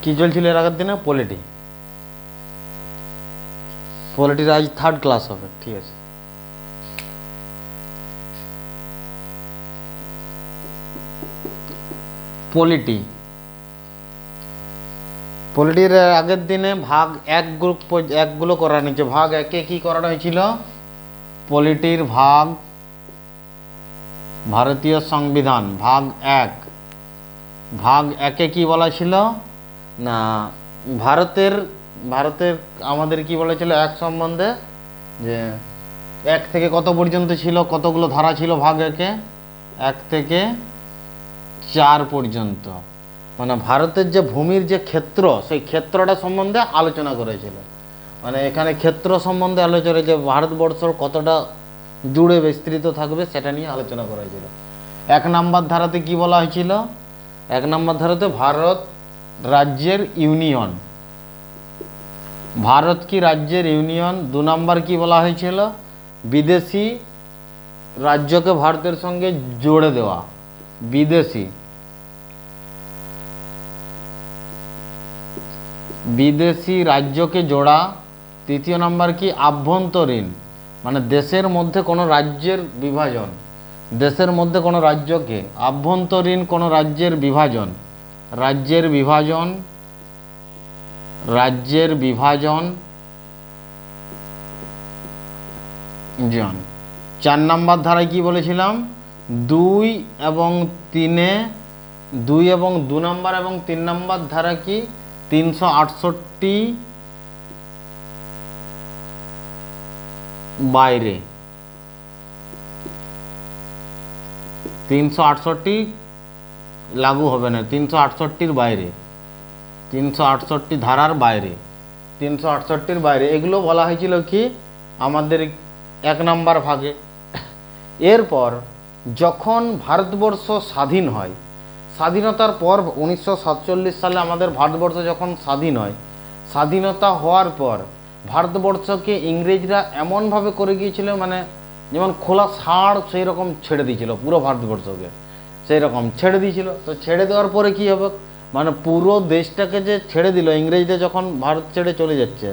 কি চলছিল এর আগের দিনে? পলিটি। পলিটির আজ 3rd ক্লাস হবে, ঠিক আছে। পলিটির আগের দিনে ভাগ একগুলো করা নিচ্ছে। ভাগ একে কি করানো হয়েছিল? পলিটির ভাগ ভারতীয় সংবিধান ভাগ 1। ভাগ একে কি বলা ছিল না, ভারতের আমাদের কি বলেছিল এক সম্বন্ধে, যে 1 থেকে কত পর্যন্ত ছিল, কতগুলো ধারা ছিল ভাগ একে? 1 থেকে 4 পর্যন্ত। মানে ভারতের যে ভূমির যে ক্ষেত্র, সেই ক্ষেত্রটা সম্বন্ধে আলোচনা করেছিল। মানে এখানে ক্ষেত্র সম্বন্ধে আলোচনা, যে ভারতবর্ষ কতটা জুড়ে বিস্তৃত থাকবে সেটা নিয়ে আলোচনা করা হয়েছিল। 1 নম্বর ধারাতে কি বলা হয়েছিল? 1 নম্বর ধারাতে ভারত রাজ্যের ইউনিয়ন, ভারত কি রাজ্যের ইউনিয়ন। 2 নম্বর কি বলা হয়েছিল? বিদেশি রাজ্যকে ভারতের সঙ্গে জুড়ে দেওয়া, বিদেশি রাজ্যকে জোড়া। 3 নম্বর কি? আভ্যন্তরীণ, মানে দেশের মধ্যে কোনো রাজ্যের বিভাজন, দেশের মধ্যে কোনো রাজ্যকে, আভ্যন্তরীণ কোনো রাজ্যের বিভাজন, রাজ্যের বিভাজন জন। 4 নম্বর ধারায় কি বলেছিলাম? 2 এবং 2 নম্বর এবং 3 নম্বর ধারা কি? 368 বাইরে, 368 লাগু হবে না, 368 বাইরে, 368 ধারার বাইরে, 368 বাইরে। এগুলো বলা হয়েছিল কি আমাদের 1 নম্বর ভাগে। এরপর যখন ভারতবর্ষ স্বাধীন হয়, স্বাধীনতার পর 1947 সালে আমাদের ভারতবর্ষ যখন স্বাধীন হয়, স্বাধীনতা হওয়ার পর ভারতবর্ষকে ইংরেজরা এমনভাবে করে গিয়েছিল, মানে যেমন খোলা ষাঁড় সেই রকম ছেড়ে দিয়েছিল পুরো ভারতবর্ষকে, সেই রকম ছেড়ে দিয়েছিল। তো ছেড়ে দেওয়ার পরে কি হবে, মানে পুরো দেশটাকে যে ছেড়ে দিল, ইংরেজরা যখন ভারত ছেড়ে চলে যাচ্ছে,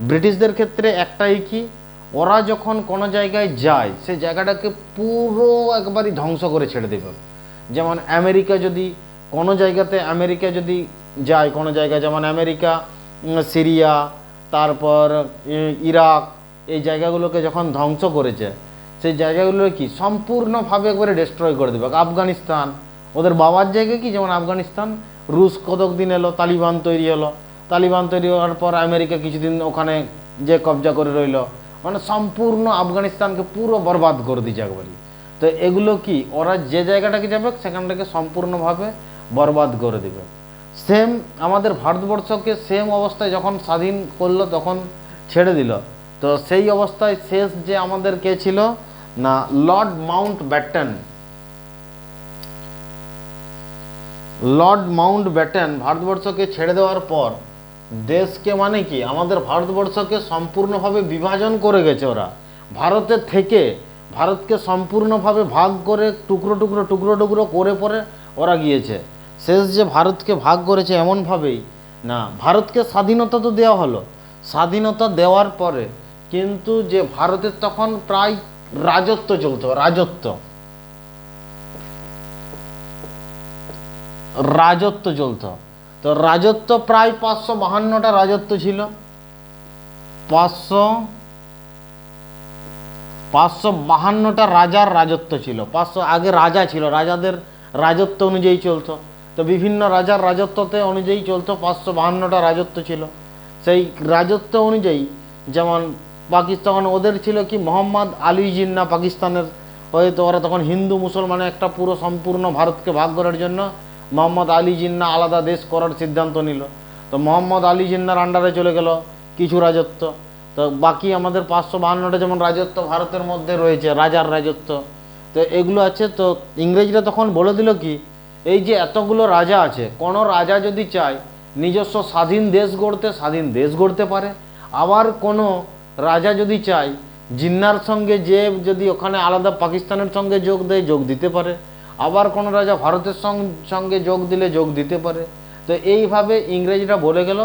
ব্রিটিশদের ক্ষেত্রে একটাই কি, ওরা যখন কোনো জায়গায় যায় সেই জায়গাটাকে পুরো একবারই ধ্বংস করে ছেড়ে দেবে। যেমন আমেরিকা যদি কোনো জায়গাতে, আমেরিকা যদি যায় কোনো জায়গায়, যেমন আমেরিকা সিরিয়া, তারপর ইরাক, এই জায়গাগুলোকে যখন ধ্বংস করেছে, সেই জায়গাগুলো কি সম্পূর্ণভাবে একবারে ডিস্ট্রয় করে দেবে। আফগানিস্তান ওদের বাবার জায়গা কি, যেমন আফগানিস্তান, রুশ কতক দিন এলো, তালিবান তৈরি হলো, তালিবান তৈরি হওয়ার পর আমেরিকা কিছুদিন ওখানে যে কবজা করে রইল, মানে সম্পূর্ণ আফগানিস্তানকে পুরো বরবাদ করে দিয়েছে একবারই। তো এগুলো কি, ওরা যে জায়গাটাকে যাবে সেখানটাকে সম্পূর্ণভাবে বরবাদ করে দেবে। সেম আমাদের ভারতবর্ষকে সেম অবস্থায় যখন স্বাধীন করলো তখন ছেড়ে দিল। তো সেই অবস্থায় শেষ যে আমাদের কে ছিল না, লর্ড মাউন্ট ব্যাটেন ভারতবর্ষকে ছেড়ে দেওয়ার পর দেশকে, মানে কি আমাদের ভারতবর্ষকে সম্পূর্ণভাবে বিভাজন করে গেছে ওরা। ভারতের থেকে ভারতকে সম্পূর্ণভাবে ভাগ করে টুকরো টুকরো করে পরে ওরা গিয়েছে। শেষ যে ভারতকে ভাগ করেছে এমনভাবেই না, ভারতকে স্বাধীনতা তো দেওয়া হলো, স্বাধীনতা দেওয়ার পরে কিন্তু যে ভারতের তখন প্রায় রাজত্ব চলতো, রাজত্ব চলতো। তো রাজত্ব প্রায় 552টা রাজত্ব ছিল, 552টা রাজার রাজত্ব ছিল। 500 আগে রাজা ছিল, রাজাদের রাজত্ব অনুযায়ী চলতো। তো বিভিন্ন রাজার রাজত্বতে অনুযায়ী চলতো, 552টা রাজত্ব ছিল। সেই রাজত্ব অনুযায়ী যেমন পাকিস্তান, ওদের ছিল কি মোহাম্মদ আলী জিন্নাহ, পাকিস্তানের হয়তো ওরা তখন হিন্দু মুসলমানে একটা পুরো সম্পূর্ণ ভারতকে ভাগ করার জন্য মোহাম্মদ আলী জিন্নাহ আলাদা দেশ করার সিদ্ধান্ত নিল। তো মোহাম্মদ আলী জিন্নাহর আন্ডারে চলে গেল কিছু রাজত্ব। তো বাকি আমাদের 552টা যেমন রাজত্ব ভারতের মধ্যে রয়েছে, রাজার রাজত্ব, তো এগুলো আছে। তো ইংরেজরা তখন বলে দিল কি, এই যে এতগুলো রাজা আছে, কোনো রাজা যদি চায় নিজস্ব স্বাধীন দেশ গড়তে পারে। আবার কোনো রাজা যদি চায় জিন্নার সঙ্গে যে যদি ওখানে আলাদা পাকিস্তানের সঙ্গে যোগ দেয়, যোগ দিতে পারে। আবার কোনো রাজা ভারতের সঙ্গে যোগ দিলে যোগ দিতে পারে। তো এইভাবে ইংরেজরা বলে গেল,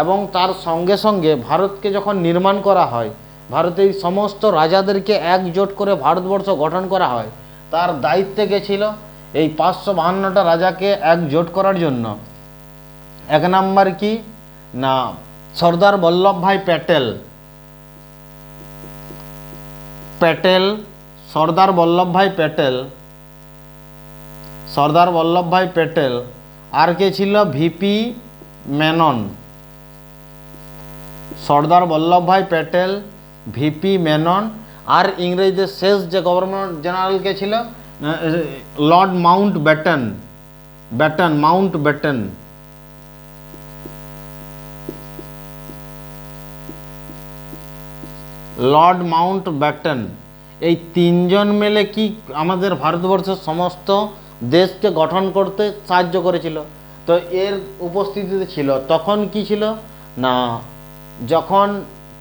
এবং তার সঙ্গে সঙ্গে ভারতকে যখন নির্মাণ করা হয়, ভারতের সমস্ত রাজাদেরকে একজোট করে ভারতবর্ষ গঠন করা হয়, তার দায়িত্বে গেছিল এই 552টা রাজাকে একজোট করার জন্য। এক নাম্বার কি না, সর্দার বল্লভভাই প্যাটেল, সর্দার বল্লভভাই প্যাটেল, সর্দার বল্লভভাই প্যাটেল। আর কে ছিল? ভিপি মেনন। সর্দার বল্লভভাই প্যাটেল, ভিপি মেনন। আর ইংরেজদের শেষ যে গভর্নর জেনারেল কে ছিল? Lord Mount Batten, Mount Batten. Lord Mount Batten. এই তিনজন মিলে কি আমাদের ভারতবর্ষের সমস্ত দেশকে গঠন করতে সাহায্য করেছিল। তো এর উপস্থিতিতে ছিল তখন কি ছিল না, যখন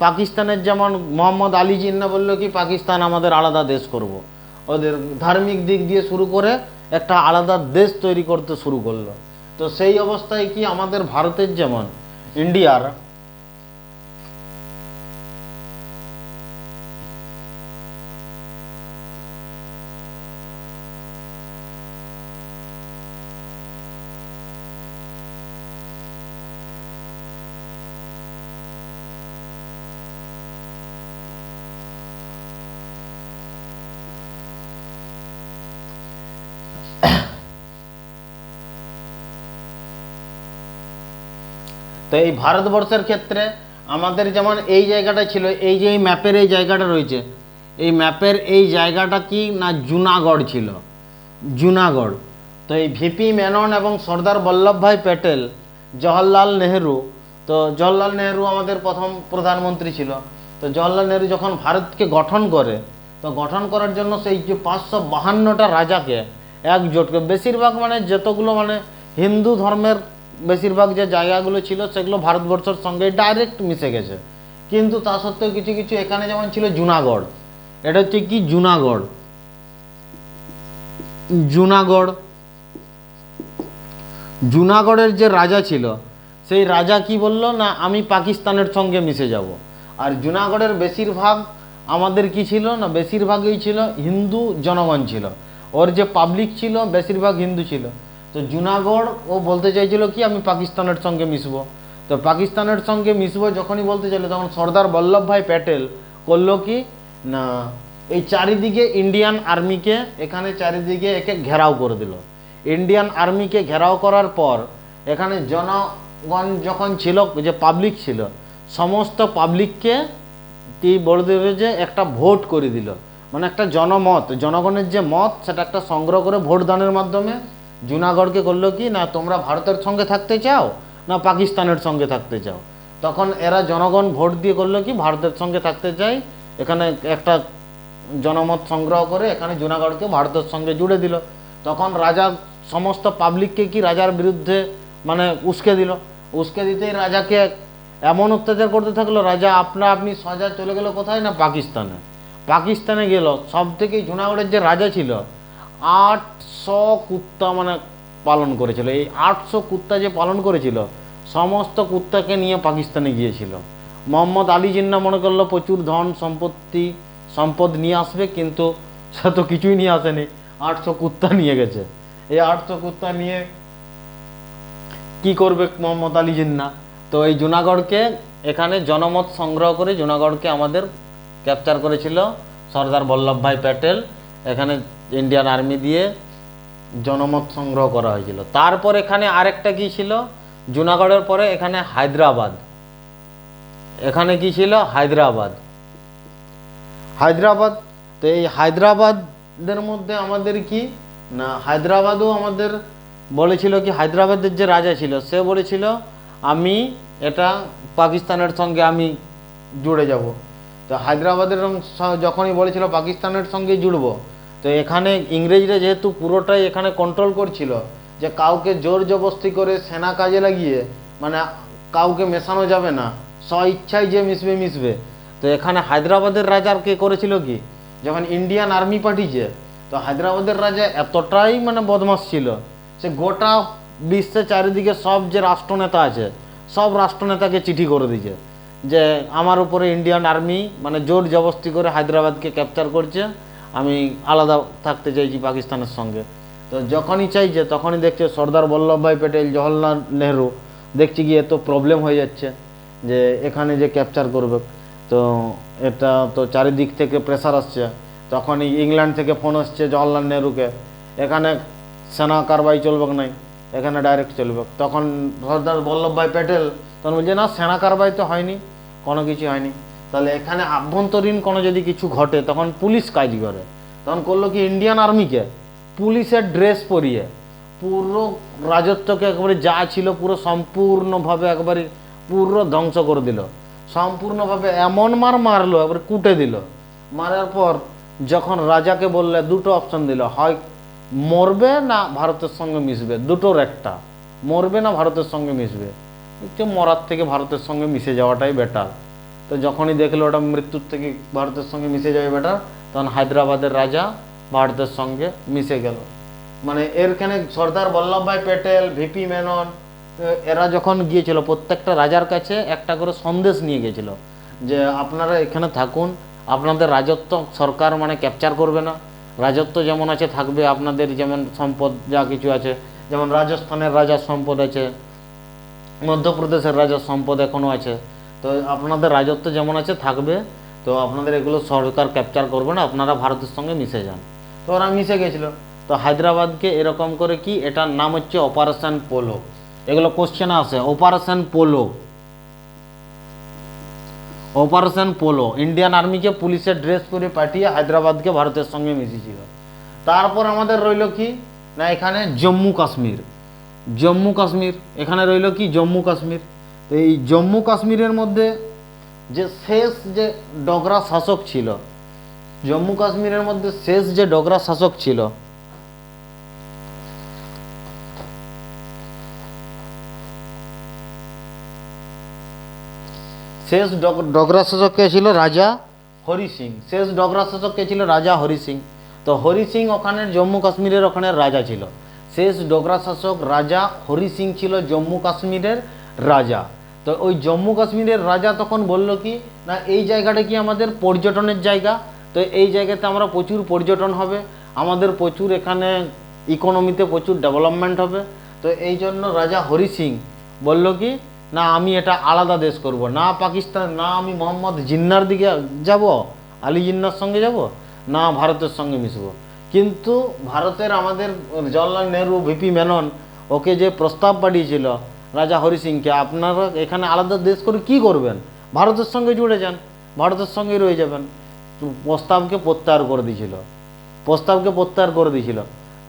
পাকিস্তানের যেমন মোহাম্মদ আলী জিন্নাহ বলল কি পাকিস্তান আমাদের আলাদা দেশ করব, ওদের ধার্মিক দিক দিয়ে শুরু করে একটা আলাদা দেশ তৈরি করতে শুরু করলো। তো সেই অবস্থায় কি আমাদের ভারতের যেমন ইন্ডিয়ার তো এই ভারতবর্ষের ক্ষেত্রে আমাদের যেমন এই জায়গাটা ছিল, এই যে এই ম্যাপের এই জায়গাটা রয়েছে, এই ম্যাপের এই জায়গাটা কি না জুনাগড় ছিল, জুনাগড়। তো এই ভিপি মেনন এবং সর্দার বল্লভভাই প্যাটেল, জওহরলাল নেহেরু, তো জওহরলাল নেহেরু আমাদের প্রথম প্রধানমন্ত্রী ছিল। তো জওহরলাল নেহেরু যখন ভারতকে গঠন করে, তো গঠন করার জন্য সেই যে 552টা রাজাকে একজোট করে, বেশিরভাগ মানে যতগুলো মানে হিন্দু ধর্মের বেশিরভাগ যে জায়গাগুলো ছিল সেগুলো ভারতবর্ষের সঙ্গে ডাইরেক্ট মিশে গেছে, কিন্তু তা সত্ত্বেও কিছু কিছু এখানে যেমন ছিল জুনাগড়, এটা হচ্ছে কি জুনাগড়, জুনাগড়, জুনাগড়ের যে রাজা ছিল সেই রাজা কি বলল না আমি পাকিস্তানের সঙ্গে মিশে যাব। আর জুনাগড়ের বেশিরভাগ আমাদের কি ছিল না, বেশিরভাগই ছিল হিন্দু জনগণ ছিল, ওর যে পাবলিক ছিল বেশিরভাগ হিন্দু ছিল। তো জুনাগড় ও বলতে চাইছিল কি আমি পাকিস্তানের সঙ্গে মিশবো। তো পাকিস্তানের সঙ্গে মিশবো যখনই বলতে চাইলো, তখন সর্দার বল্লভভাই প্যাটেল করলো কি না এই চারিদিকে ইন্ডিয়ান আর্মিকে এখানে চারিদিকে একে ঘেরাও করে দিল। ইন্ডিয়ান আর্মিকে ঘেরাও করার পর এখানে জনগণ যখন ছিল, যে পাবলিক ছিল, সমস্ত পাবলিককে বলে দেবে যে একটা ভোট করে দিল, মানে একটা জনমত, জনগণের যে মত সেটা একটা সংগ্রহ করে ভোটদানের মাধ্যমে জুনাগড়কে করলো কি না তোমরা ভারতের সঙ্গে থাকতে চাও না পাকিস্তানের সঙ্গে থাকতে চাও। তখন এরা জনগণ ভোট দিয়ে করলো কি ভারতের সঙ্গে থাকতে চাই, এখানে একটা জনমত সংগ্রহ করে এখানে জুনাগড়কে ভারতের সঙ্গে জুড়ে দিল। তখন রাজা সমস্ত পাবলিককে কি রাজার বিরুদ্ধে মানে উস্কে দিল, উস্কে দিতেই রাজাকে এমন অত্যাচার করতে থাকলো, রাজা আপনি সোজা চলে গেল কোথায় না পাকিস্তানে। পাকিস্তানে গেল, সব থেকে জুনাগড়ের যে রাজা ছিল 800 কুত্তা মানে পালন করেছিল। এই 800 কুত্তা যে পালন করেছিল সমস্ত কুত্তাকে নিয়ে পাকিস্তানে গিয়েছিল। মোহাম্মদ আলী জিন্নাহ মনে করলো প্রচুর ধন সম্পদ নিয়ে আসবে, কিন্তু সে তো কিছুই নিয়ে আসেনি, 800 কুত্তা নিয়ে গেছে। এই 800 কুত্তা নিয়ে কি করবে মোহাম্মদ আলী জিন্নাহ? তো এই জুনাগড়কে এখানে জনমত সংগ্রহ করে জুনাগড়কে আমাদের ক্যাপচার করেছিল সর্দার বল্লভভাই প্যাটেল। এখানে ইন্ডিয়ান আর্মি দিয়ে জনমত সংগ্রহ করা হয়েছিল। তারপর এখানে আরেকটা কি ছিল, জুনাগড়ের পরে এখানে হায়দ্রাবাদ, এখানে কি ছিল হায়দ্রাবাদ। তো এই হায়দ্রাবাদের মধ্যে আমাদের কি না, হায়দ্রাবাদও আমাদের বলেছিল কি, হায়দ্রাবাদের যে রাজা ছিল সে বলেছিল আমি এটা পাকিস্তানের সঙ্গে আমি জুড়ে যাব। তো হায়দ্রাবাদের যখনই বলেছিল পাকিস্তানের সঙ্গে জুড়ব, তো এখানে ইংরেজরা যেহেতু পুরোটাই এখানে কন্ট্রোল করছিল, যে কাউকে জোর জবরদস্তি করে সেনা কাজে লাগিয়ে মানে কাউকে মেশানো যাবে না, স্ব ইচ্ছায় যে মিশবে। তো এখানে হায়দ্রাবাদের রাজার কে করেছিল কি, যখন ইন্ডিয়ান আর্মি পাঠিয়েছে, তো হায়দ্রাবাদের রাজা এতটাই মানে বদমাশ ছিল, সে গোটা বিশ্বের চারিদিকে সব যে রাষ্ট্রনেতা আছে সব রাষ্ট্রনেতাকে চিঠি করে দিয়েছে যে আমার উপরে ইন্ডিয়ান আর্মি মানে জোর জবরদস্তি করে হায়দ্রাবাদকে ক্যাপচার করছে, আমি আলাদা থাকতে চাইছি পাকিস্তানের সঙ্গে। তো যখনই চাইছে তখনই দেখছে সর্দার বল্লভভাই প্যাটেল, জওহরলাল নেহরু দেখছি গিয়ে তো প্রবলেম হয়ে যাচ্ছে যে এখানে যে ক্যাপচার করবে, তো এটা তো চারিদিক থেকে প্রেসার আসছে। তখনই ইংল্যান্ড থেকে ফোন আসছে জওহরলাল নেহরুকে, এখানে সেনা কারবাই চলবে নাই, এখানে ডাইরেক্ট চলবে। তখন সর্দার বল্লভভাই প্যাটেল তখন বলছে না, সেনা কারবাই তো হয়নি, কোনো কিছু হয়নি, তাহলে এখানে আভ্যন্তরীণ কোনো যদি কিছু ঘটে তখন পুলিশ কাজ করে। তখন করলো কি, ইন্ডিয়ান আর্মিকে পুলিশের ড্রেস পরিয়ে পুরো রাজত্বকে একেবারে যা ছিল পুরো সম্পূর্ণভাবে একবারে পুরো ধ্বংস করে দিল, সম্পূর্ণভাবে এমন মারলো একবারে কুটে দিল। মারার পর যখন রাজাকে বললে দুটো অপশন দিল, হয় মরবে না ভারতের সঙ্গে মিশবে, দুটোর একটা, মরবে না ভারতের সঙ্গে মিশবে, একটু মরার থেকে ভারতের সঙ্গে মিশে যাওয়াটাই বেটার। তো যখনই দেখলো ওটা মৃত্যুর থেকে ভারতের সঙ্গে মিশে যাবে বেটার, তখন হায়দ্রাবাদের রাজা ভারতের সঙ্গে মিশে গেল। মানে এরখানে সর্দার বল্লভভাই প্যাটেল, ভিপি মেনন এরা যখন গিয়েছিল প্রত্যেকটা রাজার কাছে একটা করে সন্দেশ নিয়ে গেছিল যে আপনারা এখানে থাকুন, আপনাদের রাজত্ব সরকার মানে ক্যাপচার করবে না, রাজত্ব যেমন আছে থাকবে, আপনাদের যেমন সম্পদ যা কিছু আছে, যেমন রাজস্থানের রাজার সম্পদ আছে, মধ্যপ্রদেশের রাজার সম্পদ এখনও আছে, তো আপনাদের রাজত্ব যেমন আছে থাকবে, তো আপনাদের এগুলো সরকার ক্যাপচার করবে না, আপনারা ভারতের সঙ্গে মিশে যান। তো ওরা মিশে গেছিলো। তো হায়দ্রাবাদকে এরকম করে কি, এটার নাম হচ্ছে অপারেশন পোলো। এগুলো কোশ্চেন আসে, operation polo, operation polo Indian আর্মিকে পুলিশের ড্রেস পরে পাঠিয়ে হায়দ্রাবাদকে ভারতের সঙ্গে মিশিয়েছিল। তারপর আমাদের রইল কি না, এখানে জম্মু কাশ্মীর, জম্মু কাশ্মীর এখানে রইল কি জম্মু কাশ্মীর। তো এই জম্মু কাশ্মীরের মধ্যে যে শেষ যে ডোগরা শাসক ছিল, জম্মু কাশ্মীরের মধ্যে শেষ যে ডোগরা শাসক ছিল, শেষ ডোগরা শাসক কে ছিল রাজা হরি সিং, শেষ ডোগরা শাসক কে ছিল রাজা হরি সিং। তো হরি সিং ওখানে জম্মু কাশ্মীরের ওখানে রাজা ছিল, শেষ ডোগরা শাসক রাজা হরি সিং ছিল জম্মু কাশ্মীরের রাজা। তো ওই জম্মু কাশ্মীরের রাজা তখন বলল কি না, এই জায়গাটা কি আমাদের পর্যটনের জায়গা, তো এই জায়গাতে আমরা প্রচুর পর্যটন হবে, আমাদের প্রচুর এখানে ইকোনমিতে প্রচুর ডেভেলপমেন্ট হবে। তো এই জন্য রাজা হরি সিং বলল কি না, আমি এটা আলাদা দেশ করব না, পাকিস্তান না, আমি মোহাম্মদ জিন্নার দিকে যাব, আলী জিন্নার সঙ্গে যাব না, ভারতের সঙ্গে মিশব। কিন্তু ভারতের আমাদের জওহরলাল নেহরু, ভিপি মেনন ওকে যে প্রস্তাব পাঠিয়েছিল রাজা হরি সিংকে, আপনারা এখানে আলাদা দেশ করে কি করবেন, ভারতের সঙ্গে জুড়ে যান, ভারতের সঙ্গেই রয়ে যাবেন। প্রস্তাবকে প্রত্যাহার করে দিয়েছিল, প্রস্তাবকে প্রত্যাহার করে দিয়েছিল।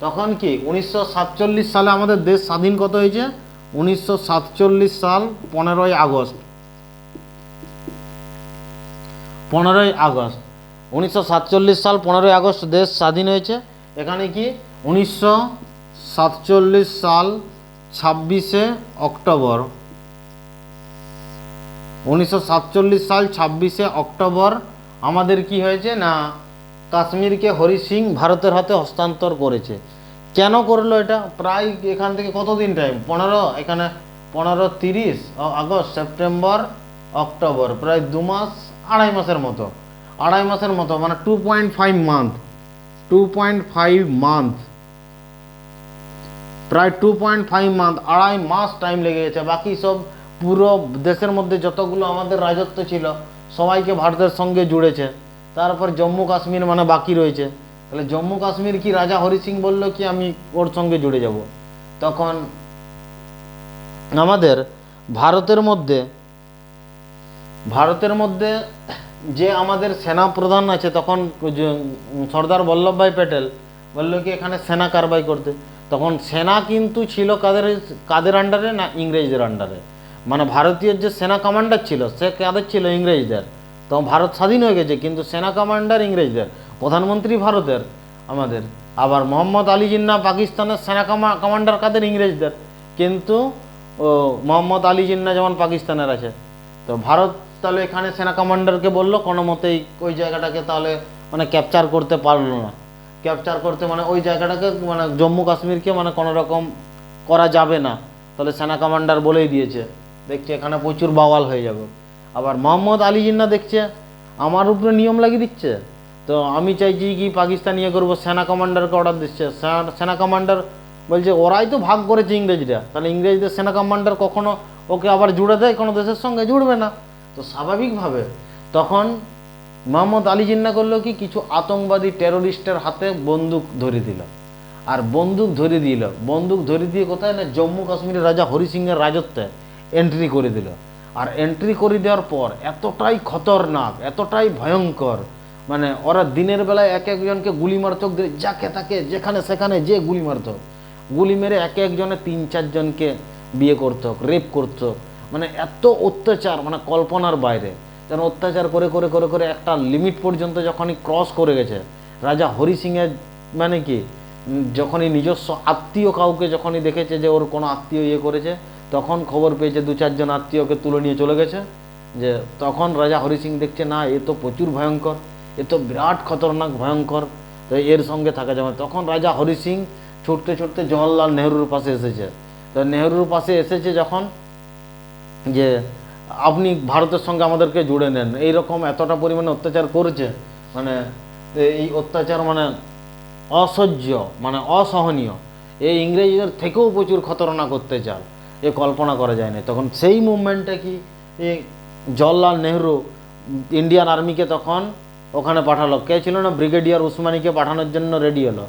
তখন কি 1947 সালে আমাদের দেশ স্বাধীন কত হয়েছে, 1947 সাল 15ই আগস্ট, 15ই আগস্ট 1947 সাল 15ই আগস্ট দেশ স্বাধীন হয়েছে। এখানে কি 1947 সাল 26শে অক্টোবর, 1947 সাল 26শে অক্টোবর আমাদের কি হয়েছে না, কাশ্মীরকে হরি সিং ভারতের হাতে হস্তান্তর করেছে। কেন করলো এটা, প্রায় এখান থেকে কতদিন টাইম, 15, এখানে 15, 30 আগস্ট, সেপ্টেম্বর, অক্টোবর, প্রায় 2 মাস, 2.5 মাসের মতো, 2.5 মাসের মতো, মানে 2.5 মান্থ, 2.5 মান্থ, প্রায় 2.5 মান্থ, 2.5 মাস টাইম লেগে গেছে। বাকি সব পুরো দেশের মধ্যে যতগুলো আমাদের রাজত্ব ছিল সবাইকে ভারতের সঙ্গে জুড়েছে, তারপর জম্মু কাশ্মীর মানে বাকি রয়েছে। তাহলে জম্মু কাশ্মীর কি রাজা হরি সিং বলল কি আমি ওর সঙ্গে জুড়ে যাব। তখন আমাদের ভারতের মধ্যে যে আমাদের সেনা প্রধান আছে, তখন সর্দার বল্লভভাই প্যাটেল বলল কি এখানে সেনা কারবাই করতে। তখন সেনা কিন্তু ছিল কাদের আন্ডারে না, ইংরেজদের আন্ডারে, মানে ভারতীয় যে সেনা কমান্ডার ছিল সে কাদের ছিল, ইংরেজদের। তখন ভারত স্বাধীন হয়ে গেছে কিন্তু সেনা কমান্ডার ইংরেজদের, প্রধানমন্ত্রী ভারতের আমাদের। আবার মোহাম্মদ আলী জিন্না পাকিস্তানের সেনা কমান্ডার কাদের, ইংরেজদের, কিন্তু মোহাম্মদ আলী জিন্না যেমন পাকিস্তানের আছে। তো ভারত তাহলে এখানে সেনা কমান্ডারকে বললো কোনো মতেই ওই জায়গাটাকে তাহলে মানে ক্যাপচার করতে পারলো না, ক্যাপচার করতে মানে ওই জায়গাটাকে মানে জম্মু কাশ্মীরকে মানে কোনো রকম করা যাবে না, তাহলে সেনা কমান্ডার বলেই দিয়েছে, দেখছে এখানে প্রচুর বাওয়াল হয়ে যাবে। আবার মোহাম্মদ আলী জিন্নাহ দেখছে আমার উপরে নিয়ম লাগিয়ে দিচ্ছে, তো আমি চাইছি কি পাকিস্তান ইয়ে করবো, সেনা কমান্ডারকে অর্ডার দিচ্ছে। সেনা কমান্ডার বলছে ওরাই তো ভাগ করেছে ইংরেজরা, তাহলে ইংরেজদের সেনা কমান্ডার কখনো ওকে আবার জুড়ে দেয় কোনো দেশের সঙ্গে? জুড়বে না। তো স্বাভাবিকভাবে তখন মোহাম্মদ আলী জিন্নাহ করলো কি, কিছু আতঙ্কবাদী টেরোরিস্টের হাতে বন্দুক ধরে দিল। আর বন্দুক ধরে দিয়ে কোথায় না জম্মু কাশ্মীরের রাজা হরি সিংয়ের রাজত্বে এন্ট্রি করে দিল। আর এন্ট্রি করে দেওয়ার পর এতটাই খতরনাক, এতটাই ভয়ঙ্কর, মানে ওরা দিনের বেলায় এক একজনকে গুলি মারত, যাকে তাকে যেখানে সেখানে যে গুলি মারত, গুলি মেরে এক একজনে 3-4 জনকে বিয়ে করত, রেপ করত, মানে এত অত্যাচার, মানে কল্পনার বাইরে। যেন অত্যাচার করে করে করে করে একটা লিমিট পর্যন্ত যখনই ক্রস করে গেছে, রাজা হরি সিংয়ের মানে কি যখনই নিজস্ব আত্মীয় কাউকে যখনই দেখেছে যে ওর কোনো আত্মীয় ইয়ে করেছে, তখন খবর পেয়েছে 2-4 জন আত্মীয়কে তুলে নিয়ে চলে গেছে। যে তখন রাজা হরি সিং দেখছে না, এ তো প্রচুর ভয়ঙ্কর, এ তো বিরাট খতরনাক ভয়ঙ্কর, তো এর সঙ্গে থাকা যাবে। তখন রাজা হরি সিং ছুটতে ছুটতে জওহরলাল নেহরুর পাশে এসেছে। তো নেহরুর পাশে এসেছে যখন, যে আপনি ভারতের সঙ্গে আমাদেরকে জুড়ে নেন, এইরকম এতটা পরিমাণে অত্যাচার করেছে, মানে এই অত্যাচার মানে অসহ্য, মানে অসহনীয়, এই ইংরেজদের থেকেও প্রচুর খতরনাক অত্যাচার, এ কল্পনা করা যায় না। তখন সেই মুভমেন্টে কি এই জওহরলাল নেহরু ইন্ডিয়ান আর্মিকে তখন ওখানে পাঠালো। কে ছিল না, ব্রিগেডিয়ার উসমানীকে পাঠানোর জন্য রেডি হলো।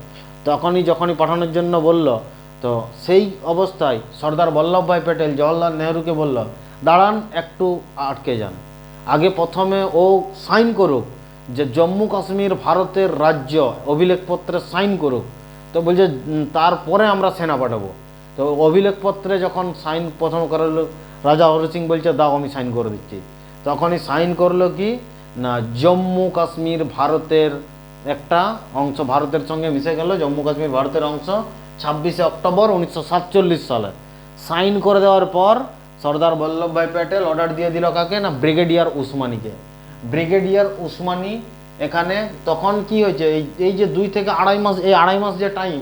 যখনই পাঠানোর জন্য বলল, তো সেই অবস্থায় সর্দার বল্লভভাই প্যাটেল জওহরলাল নেহরুকে বলল, দাঁড়ান, একটু আটকে যান, আগে প্রথমে ও সাইন করুক যে জম্মু কাশ্মীর ভারতের রাজ্য, অভিলেখপত্রে সাইন করুক। তো বলছে তারপরে আমরা সেনা পাঠাবো। তো অভিলেখপত্রে যখন সাইন প্রথম করালো, রাজা হরি সিং বলছে দাও আমি সাইন করে দিচ্ছি। তখনই সাইন করলো কি না, জম্মু কাশ্মীর ভারতের একটা অংশ, ভারতের সঙ্গে মিশে গেল, জম্মু কাশ্মীর ভারতের অংশ। 26শে অক্টোবর 1947 সালে সাইন করে দেওয়ার পর সর্দার বল্লভভাই প্যাটেল অর্ডার দিয়ে দিল কাকে না, ব্রিগেডিয়ার উসমানীকে। ব্রিগেডিয়ার উসমানী এখানে তখন কি হয়েছে, এই যে 2 থেকে আড়াই মাস, এই আড়াই মাস যে টাইম,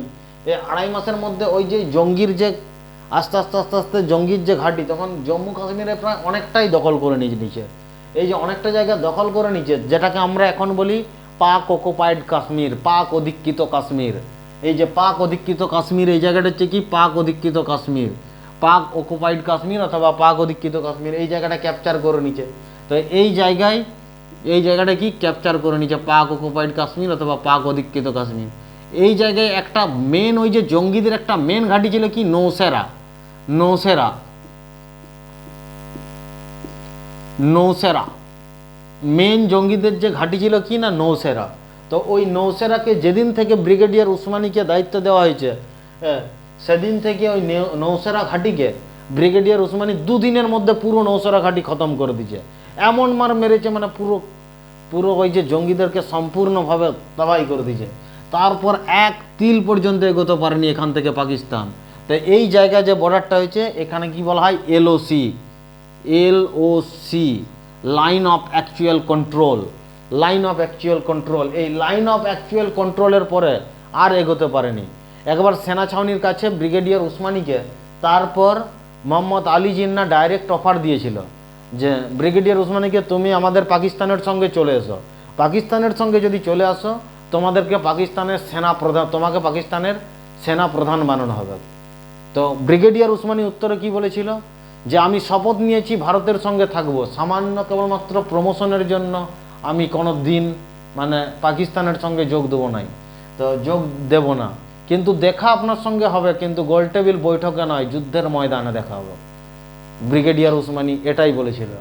এই আড়াই মাসের মধ্যে ওই যে জঙ্গির যে আস্তে আস্তে আস্তে আস্তে জঙ্গির যে ঘাঁটি, তখন জম্মু কাশ্মীরে প্রায় অনেকটাই দখল করে নিয়েছে। এই যে অনেকটা জায়গা দখল করে নিয়েছে, যেটাকে আমরা এখন বলি পাক অকুপাইড কাশ্মীর, পাক অধিকৃত কাশ্মীর। এই যে পাক অধিকৃত কাশ্মীর, এই জায়গাটা হচ্ছে কি পাক অধিকৃত কাশ্মীর, পাক অকুপাইড কাশ্মীর অথবা পাক অধিকৃত কাশ্মীর, এই জায়গাটা ক্যাপচার করে নিচ্ছে। তো এই জায়গাটা কি ক্যাপচার করে নিচ্ছে, পাক অকুপাইড কাশ্মীর অথবা পাক অধিকৃত কাশ্মীর। এই জায়গায় একটা মেন, ওই যে জঙ্গিদের একটা মেন ঘাঁটি ছিল কি, নৌসেরা মেন জঙ্গিদের যে ঘাঁটি ছিল কি না, নৌসেরা। তো ওই নৌসেরাকে যেদিন থেকে ব্রিগেডিয়ার উসমানীকে দায়িত্ব দেওয়া হয়েছে, সেদিন থেকে ওই নৌসেরা ঘাঁটিকে ব্রিগেডিয়ার উসমানী 2 দিনের মধ্যে পুরো নৌসেরা ঘাঁটি খতম করে দিয়েছে। এমন মার মেরেছে, মানে পুরো ওই যে জঙ্গিদেরকে সম্পূর্ণভাবে তবাই করে দিয়েছে। তারপর এক তিল পর্যন্ত এগোতে পারেনি এখান থেকে পাকিস্তান। তো এই জায়গায় যে বর্ডারটা হয়েছে, এখানে কি বলা হয়, LOC, line of actual control. এই লাইন অফ অ্যাকচুয়াল কন্ট্রোলের পরে আর এগোতে পারেনি। একবার সেনা ছাউনির কাছে ব্রিগেডিয়ার উসমানীকে, তারপর মোহাম্মদ আলী জিন্নাহ ডাইরেক্ট অফার দিয়েছিল যে ব্রিগেডিয়ার উসমানীকে, তুমি আমাদের পাকিস্তানের সঙ্গে চলে এসো, পাকিস্তানের সঙ্গে যদি চলে আসো তোমাকে পাকিস্তানের সেনা প্রধান বানানো হবে। তো ব্রিগেডিয়ার উসমানী উত্তরে কি বলেছিল, যে আমি শপথ নিয়েছি ভারতের সঙ্গে থাকবো, সামান্য কেবলমাত্র প্রমোশনের জন্য আমি কোনো দিন মানে পাকিস্তানের সঙ্গে যোগ দেব না, কিন্তু দেখা আপনার সঙ্গে হবে, কিন্তু গোলটেবিল বৈঠকে নয়, যুদ্ধের ময়দানে দেখা হবে। ব্রিগেডিয়ার উসমানী এটাই বলেছিল।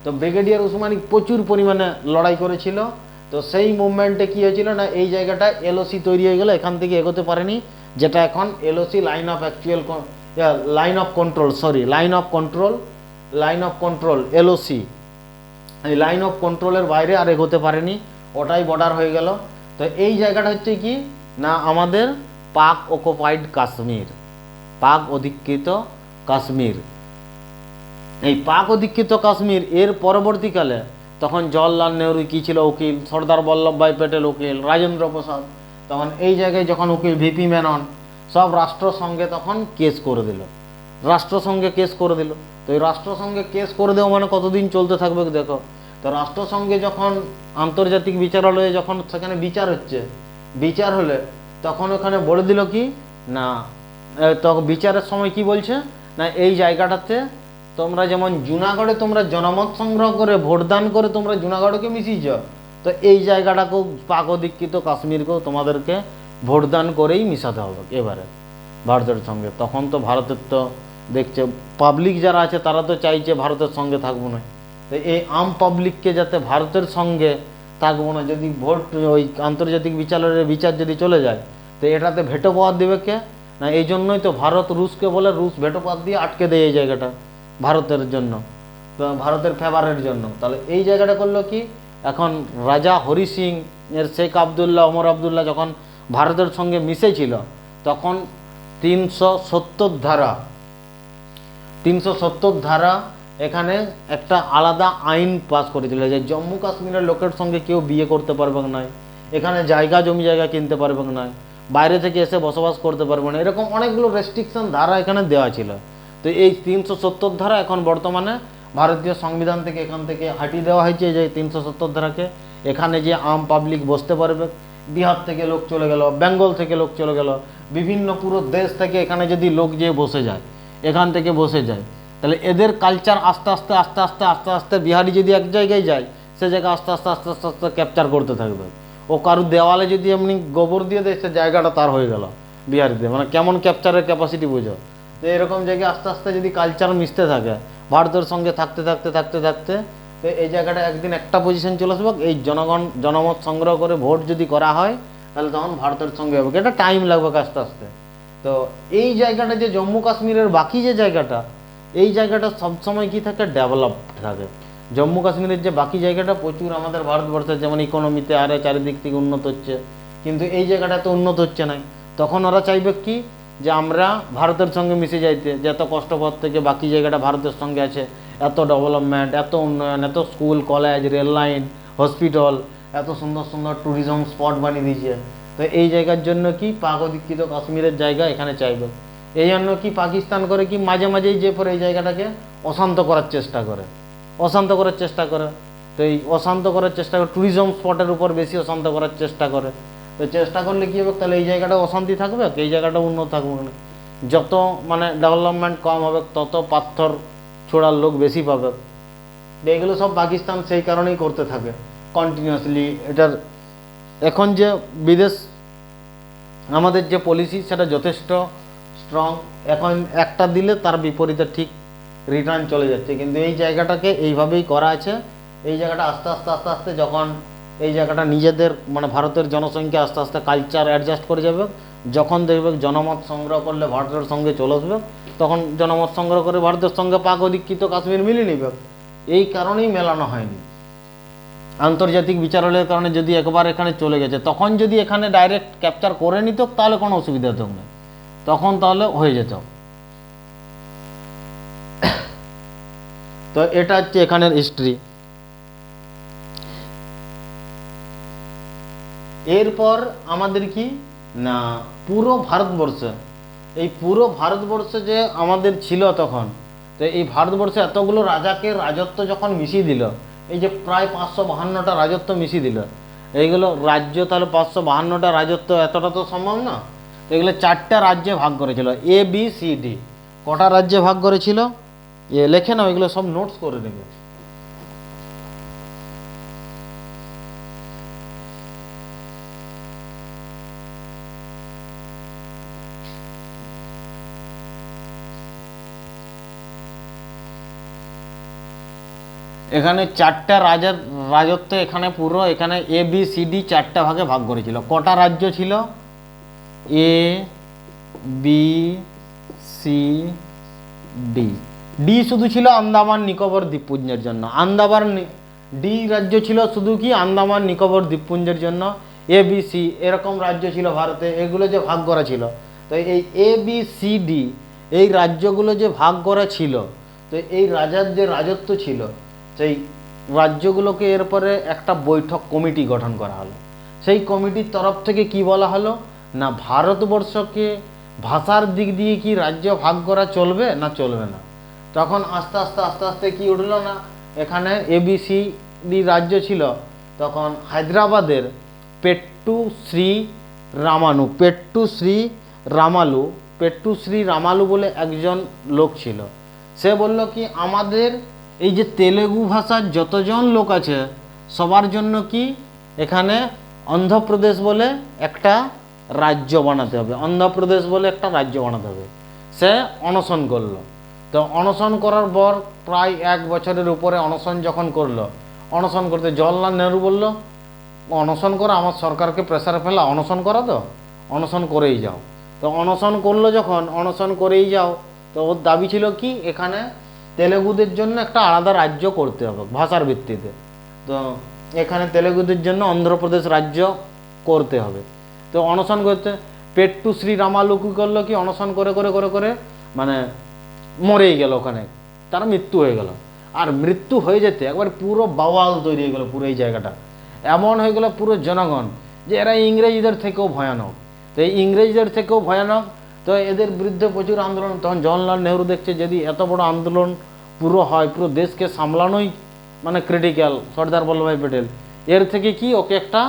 তো ব্রিগেডিয়ার উসমানী প্রচুর পরিমাণে লড়াই করেছিল। তো সেই মুভমেন্টে কী হয়েছিল না, এই জায়গাটা LOC তৈরি হয়ে গেল, এখান থেকে এগোতে পারেনি, যেটা এখন LOC, line of control LOC, এই লাইন অফ কন্ট্রোলের বাইরে আর এগোতে পারেনি, ওটাই বর্ডার হয়ে গেল। তো এই জায়গাটা হচ্ছে কি না, আমাদের পাক অকুপাইড কাশ্মীর, পাক অধিকৃত কাশ্মীর। এই পাক অধিকৃত কাশ্মীর এর পরবর্তীকালে তখন জওহরলাল নেহরু কি ছিল, উকিল, সর্দার বল্লভভাই প্যাটেল উকিল, রাজেন্দ্র প্রসাদ তখন এই জায়গায় যখন উকিল, VP মেনন, সব রাষ্ট্রসংঘে তখন কেস করে দিল, রাষ্ট্রসংঘে কেস করে দিল। তো এই রাষ্ট্রসংঘে কেস করে দেওয়া মানে কতদিন চলতে থাকবে দেখো। তো রাষ্ট্রসংঘে যখন আন্তর্জাতিক বিচারালয়ে যখন সেখানে বিচার হচ্ছে, বিচার হলে তখন ওখানে বলে দিল কি না, তখন বিচারের সময় কি বলছে না, এই জায়গাটাতে তোমরা যেমন জুনাগড়ে তোমরা জনমত সংগ্রহ করে ভোটদান করে তোমরা জুনাগড়কে মিশিয়েছ, তো এই জায়গাটাকেও পাক অধিকৃত কাশ্মীরকেও তোমাদেরকে ভোটদান করেই মিশাতে হবে এবারে ভারতের সঙ্গে। তখন তো ভারতের তো দেখছে পাবলিক যারা আছে তারা তো চাইছে ভারতের সঙ্গে থাকবো না, তো এই আম পাবলিককে যাতে ভারতের সঙ্গে থাকবো না, যদি ভোট ওই আন্তর্জাতিক বিচারের বিচার যদি চলে যায় তো এটাতে ভেটো পাওয়ার দেবে কে না, এই জন্যই তো ভারত রুশকে বলে, রুশ ভেটো পাওয়ার দিয়ে আটকে দেয় এই জায়গাটা ভারতের জন্য, তো ভারতের ফেভারের জন্য। তাহলে এই জায়গাটা করলো কি, এখন রাজা হরি সিং এর শেখ আবদুল্লাহ ওমর আবদুল্লাহ যখন ভারতের সঙ্গে মিশেছিল তখন 370 ধারা এখানে একটা আলাদা আইন পাস করেছিল যে জম্মু কাশ্মীরের লোকের সঙ্গে কেউ বিয়ে করতে পারবে না, এখানে জমি জায়গা কিনতে পারবে না, বাইরে থেকে এসে বসবাস করতে পারবে না, এরকম অনেকগুলো রেস্ট্রিকশন ধারা এখানে দেওয়া ছিল। তো এই 370 ধারা এখন বর্তমানে ভারতীয় সংবিধান থেকে এখান থেকে হাটিয়ে দেওয়া হয়েছে, যে 370 ধারাকে। এখানে যে আম পাবলিক বসতে পারবে, বিহার থেকে লোক চলে গেল, বেঙ্গল থেকে লোক চলে গেল, বিভিন্ন পুরো দেশ থেকে এখানে যদি লোক যেয়ে বসে যায়, এখান থেকে বসে যায়, তাহলে এদের কালচার আস্তে আস্তে আস্তে আস্তে আস্তে আস্তে বিহারি যদি এক জায়গায় যায় সে জায়গা আস্তে আস্তে আস্তে আস্তে আস্তে ক্যাপচার করতে থাকবে। ও কারুর দেওয়ালে যদি এমনি গোবর দিয়ে দেয় সে জায়গাটা তার হয়ে গেল বিহারিতে, মানে কেমন ক্যাপচারের ক্যাপাসিটি বুঝো। তো এরকম জায়গায় আস্তে আস্তে যদি কালচার মিশতে থাকে ভারতের সঙ্গে থাকতে থাকতে থাকতে থাকতে তো এই জায়গাটা একদিন একটা পজিশন চলে আসবে, এই জনমত সংগ্রহ করে ভোট যদি করা হয় তাহলে তখন ভারতের সঙ্গে হবে, এটা টাইম লাগবে আস্তে আস্তে। তো এই জায়গাটা যে জম্মু কাশ্মীরের বাকি যে জায়গাটা, এই জায়গাটা সবসময় কি থাকে, ডেভেলপড থাকে। জম্মু কাশ্মীরের যে বাকি জায়গাটা প্রচুর আমাদের ভারতবর্ষের যেমন ইকোনমিতে আরে চারিদিক থেকে উন্নত হচ্ছে, কিন্তু এই জায়গাটা তো উন্নত হচ্ছে না। তখন ওরা চাইবে কি যে আমরা ভারতের সঙ্গে মিশে যাইতে, যে এত কষ্টপথ থেকে বাকি জায়গাটা ভারতের সঙ্গে আছে, এত ডেভেলপমেন্ট, এত উন্নয়ন, এত school college rail line hospital, এত সুন্দর সুন্দর ট্যুরিজম স্পট বানিয়ে দিয়েছে। তো এই জায়গার জন্য কি পাক অধিকৃত কাশ্মীরের জায়গা এখানে চাইবে। এই জন্য কি পাকিস্তান করে কি মাঝে মাঝেই যে পরে এই জায়গাটাকে অশান্ত করার চেষ্টা করে, অশান্ত করার চেষ্টা করে। তো এই অশান্ত করার চেষ্টা করে ট্যুরিজম স্পটের উপর বেশি অশান্ত করার চেষ্টা করে। তো চেষ্টা করলে কী হবে, তাহলে এই জায়গাটা অশান্তি থাকবে, এই জায়গাটা উন্নত থাকবে না। যত মানে ডেভেলপমেন্ট কম হবে তত পাথর ছোড়ার লোক বেশি পাবে। এইগুলো সব পাকিস্তান সেই কারণেই করতে থাকে কন্টিনিউয়াসলি। এটার এখন যে বিদেশ আমাদের যে পলিসি সেটা যথেষ্ট স্ট্রং, এখন একটা দিলে তার বিপরীতে ঠিক রিটার্ন চলে যাচ্ছে। কিন্তু এই জায়গাটাকে এইভাবেই করা আছে। এই জায়গাটা আস্তে আস্তে আস্তে আস্তে যখন এই জায়গাটা নিজেদের মানে ভারতের জনসংখ্যা আস্তে আস্তে কালচার অ্যাডজাস্ট করে যাবে, যখন দেখবে জনমত সংগ্রহ করলে ভারতের সঙ্গে চলে আসবে, তখন জনমত সংগ্রহ করে ভারতের সঙ্গে পাক অধিকৃত কাশ্মীর মিলিয়ে নেবে। এই কারণেই মেলানো হয়নি। আন্তর্জাতিক বিচারালয়ের কারণে যদি একবার এখানে চলে গেছে, তখন যদি এখানে ডাইরেক্ট ক্যাপচার করে নিত তাহলে কোনো অসুবিধা হতো না, তখন তাহলে হয়ে যেত। তো এটা হচ্ছে এখানের হিস্ট্রি। এরপর আমাদের কি না পুরো ভারতবর্ষে, এই পুরো ভারতবর্ষে যে আমাদের ছিল তখন, তো এই ভারতবর্ষে এতগুলো রাজাকে রাজত্ব যখন মিশিয়ে দিল, এই যে প্রায় 552টা রাজত্ব মিশিয়ে দিল, এইগুলো রাজ্য, তাহলে 552টা রাজত্ব এতটা তো সম্ভব না। তো এগুলো 4টে রাজ্যে ভাগ করেছিল, ABCD। কটা রাজ্যে ভাগ করেছিল লেখে না, এগুলো সব নোটস করে নেবে। এখানে 4টা রাজত্ব এখানে পুরো এখানে ABCD 4টা ভাগে ভাগ করেছিল। কটা রাজ্য ছিল, ABCD। ডি শুধু ছিল আন্দামান নিকোবর দ্বীপপুঞ্জের জন্য, ডি রাজ্য ছিল শুধু কি আন্দামান নিকোবর দ্বীপপুঞ্জের জন্য। ABC এরকম রাজ্য ছিল ভারতে, এগুলো যে ভাগ করা ছিল। তো এই ABCD এই রাজ্যগুলো যে ভাগ করা ছিল, তো এই রাজার যে রাজত্ব ছিল সেই রাজ্যগুলোকে এরপরে একটা বৈঠক কমিটি গঠন করা হলো। সেই কমিটির তরফ থেকে কি বলা হলো না, ভারতবর্ষকে ভাষার দিক দিয়ে কি রাজ্য ভাগ করা চলবে না চলবে না? তখন আস্তে আস্তে আস্তে আস্তে কি উঠলো না, এখানে ABCD রাজ্য ছিল। তখন হায়দ্রাবাদের পেট্টু শ্রী রামালু বলে একজন লোক ছিল। সে বলল কি আমাদের এই যে তেলেগু ভাষার যতজন লোক আছে সবার জন্য কি এখানে অন্ধ্রপ্রদেশ বলে একটা রাজ্য বানাতে হবে, অন্ধ্রপ্রদেশ বলে একটা রাজ্য বানাতে হবে। সে অনশন করলো। তো অনশন করার পর প্রায় 1 বছরের উপরে অনশন যখন করলো, অনশন করতে জওয়াহরলাল নেহরু বলল অনশন করা, আমার সরকারকে প্রেসারে ফেলা, অনশন করা, তো অনশন করেই যাও। তো অনশন করলো, যখন অনশন করেই যাও, তো ওর দাবি ছিল কি এখানে তেলেগুদের জন্য একটা আলাদা রাজ্য করতে হবে ভাষার ভিত্তিতে। তো এখানে তেলেগুদের জন্য অন্ধ্রপ্রদেশ রাজ্য করতে হবে। তো অনশন করতে পেট্টু শ্রী রামালু কী করলো কি অনশন করে করে করে করে মানে মরেই গেল, ওখানে তার মৃত্যু হয়ে গেল। আর মৃত্যু হয়ে যেতে একবার পুরো বাওয়াল তৈরি হয়ে গেল পুরো এই জায়গাটা, এমন হয়ে গেল পুরো জনগণ যে এরা ইংরেজদের থেকেও ভয়ানক। তো এই ইংরেজদের থেকেও ভয়ানক, তো এদের বিরুদ্ধে প্রচুর আন্দোলন। তখন জওয়াহরলাল নেহরু দেখছে যদি এত বড় আন্দোলন পুরো হয়, পুরো দেশকে সামলানোই মানে ক্রিটিক্যাল, সর্দার বল্লভভাই প্যাটেল, এর থেকে কি ওকে একটা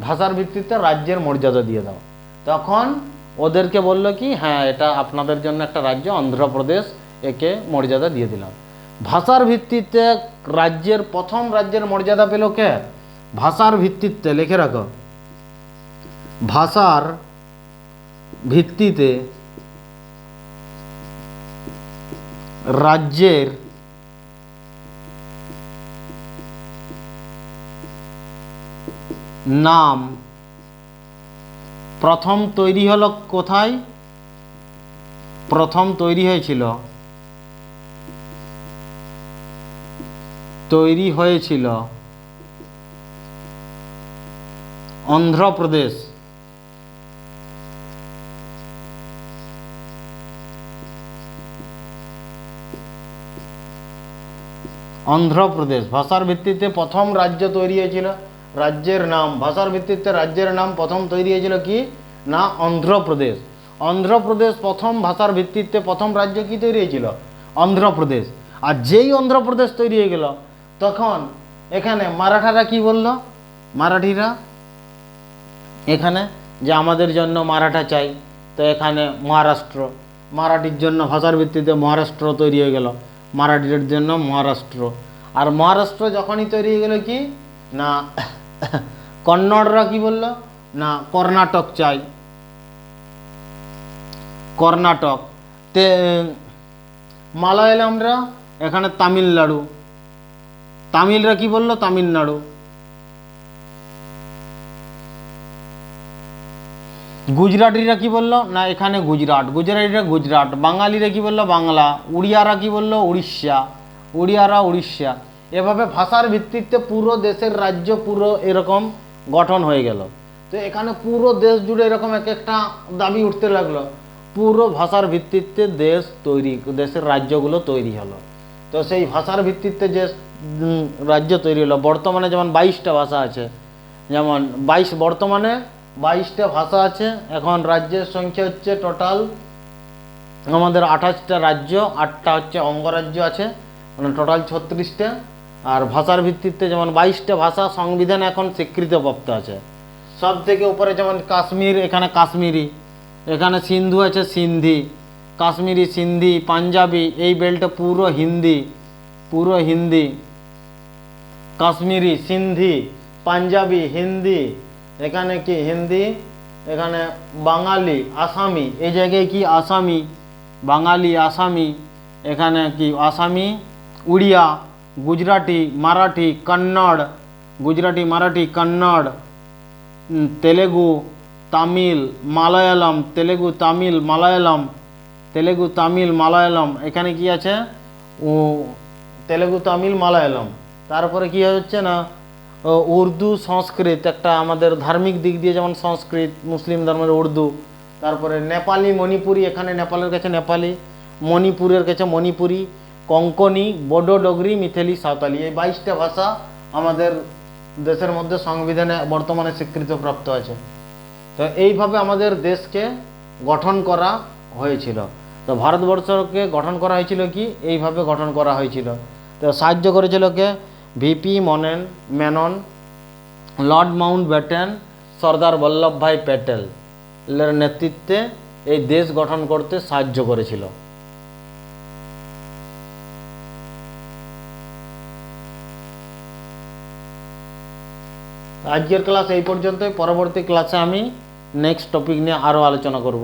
ভাষার ভিত্তিতে রাজ্যের মর্যাদা দিয়ে দাও। তখন ওদেরকে বললো কি হ্যাঁ এটা আপনাদের জন্য একটা রাজ্য অন্ধ্রপ্রদেশ, একে মর্যাদা দিয়ে দিলাম। ভাষার ভিত্তিতে প্রথম রাজ্যের মর্যাদা পেল কে? ভাষার ভিত্তিতে, লিখে রাখো, ভাষার ভিত্তিতে রাজ্যের নাম প্রথম তৈরি হলো কোথায়? প্রথম তৈরি হয়েছিল অন্ধ্রপ্রদেশ। অন্ধ্রপ্রদেশ ভাষার ভিত্তিতে প্রথম রাজ্য তৈরি হয়েছিল। রাজ্যের নাম, ভাষার ভিত্তিতে রাজ্যের নাম প্রথম তৈরি হয়েছিল কি না অন্ধ্রপ্রদেশ। অন্ধ্রপ্রদেশ প্রথম ভাষার ভিত্তিতে প্রথম রাজ্য কি তৈরি হয়েছিল? অন্ধ্রপ্রদেশ। আর যেই অন্ধ্রপ্রদেশ তৈরি হয়ে গেল, তখন এখানে মারাঠারা কি বলল? মারাঠিরা এখানে যে আমাদের জন্য মারাঠা চাই, তো এখানে মহারাষ্ট্র, মারাঠির জন্য ভাষার ভিত্তিতে মহারাষ্ট্র তৈরি হয়ে গেল, মারাঠিদের জন্য মহারাষ্ট্র। আর মহারাষ্ট্র যখনই তৈরি হয়ে গেল কি না কন্নড়রা কি বলল না কর্ণাটক চাই, কর্ণাটক। মালায়ালামরা এখানে তামিলনাড়ু, তামিলরা কি বলল তামিলনাড়ু। গুজরাটিরা কি বলল না এখানে গুজরাট, গুজরাটিরা গুজরাট। বাঙালিরা কি বলল বাংলা, উড়িয়ারা কি বলল উড়িষ্যা, উড়িয়ারা উড়িষ্যা। এভাবে ভাষার ভিত্তিতে পুরো দেশের রাজ্য পুরো এরকম গঠন হয়ে গেল। তো এখানে পুরো দেশ জুড়ে এরকম এক একটা দাবি উঠতে লাগলো, পুরো ভাষার ভিত্তিতে দেশের রাজ্যগুলো তৈরি হলো। তো সেই ভাষার ভিত্তিতে যে রাজ্য তৈরি হলো, বর্তমানে যেমন 22টা ভাষা আছে, যেমন বর্তমানে 22টা ভাষা আছে। এখন রাজ্যের সংখ্যা হচ্ছে টোটাল আমাদের 28টা রাজ্য, 8টা হচ্ছে অঙ্গরাজ্য আছে, মানে টোটাল 36টা। আর ভাষার ভিত্তিতে যেমন 22টা ভাষা সংবিধানে এখন স্বীকৃতপ্রাপ্ত আছে। সব থেকে উপরে যেমন কাশ্মীর, এখানে কাশ্মীরি, এখানে সিন্ধু আছে সিন্ধি, কাশ্মীরি সিন্ধি, পাঞ্জাবি, এই বেল্টে পুরো হিন্দি, কাশ্মীরি সিন্ধি পাঞ্জাবি হিন্দি, এখানে কি হিন্দি, এখানে বাঙালি আসামি, এই জায়গায় কি আসামি, বাঙালি আসামি, এখানে কি আসামি, উড়িয়া, গুজরাটি, মারাঠি, কন্নড়, গুজরাটি, মারাঠি, কন্নড়, তেলেগু, তামিল, মালায়ালাম, তেলেগু, তামিল, মালায়ালাম, তেলেগু, তামিল, মালায়ালাম, এখানে কি আছে ও তেলেগু, তামিল, মালায়ালাম। তারপরে কি হচ্ছে না উর্দু, সংস্কৃত, একটা আমাদের ধার্মিক দিক দিয়ে যেমন সংস্কৃত, মুসলিম ধর্মের উর্দু। তারপরে নেপালি, মণিপুরি, এখানে নেপালের কাছে নেপালি, মণিপুরের কাছে মণিপুরি, কোঙ্কনি, বোডো, ডোগরি, মিথিলি, সাঁওতালি, এই 22টা ভাষা আমাদের দেশের মধ্যে সংবিধানে বর্তমানে স্বীকৃতপ্রাপ্ত আছে। তো এইভাবে আমাদের দেশকে গঠন করা হয়েছিল। তো ভারতবর্ষকে গঠন করা হয়েছিল কি এইভাবে গঠন করা হয়েছিল। তো সাহায্য করেছিল কে? VP Menon, Lord Mountbatten, Sardar Vallabhbhai Patel এর নেতৃত্বে এই দেশ গঠন করতে সাহায্য করেছিল। আজকের ক্লাস এই পর্যন্তই। পরবর্তী ক্লাসে আমি নেক্সট টপিক নিয়ে আরও আলোচনা করব।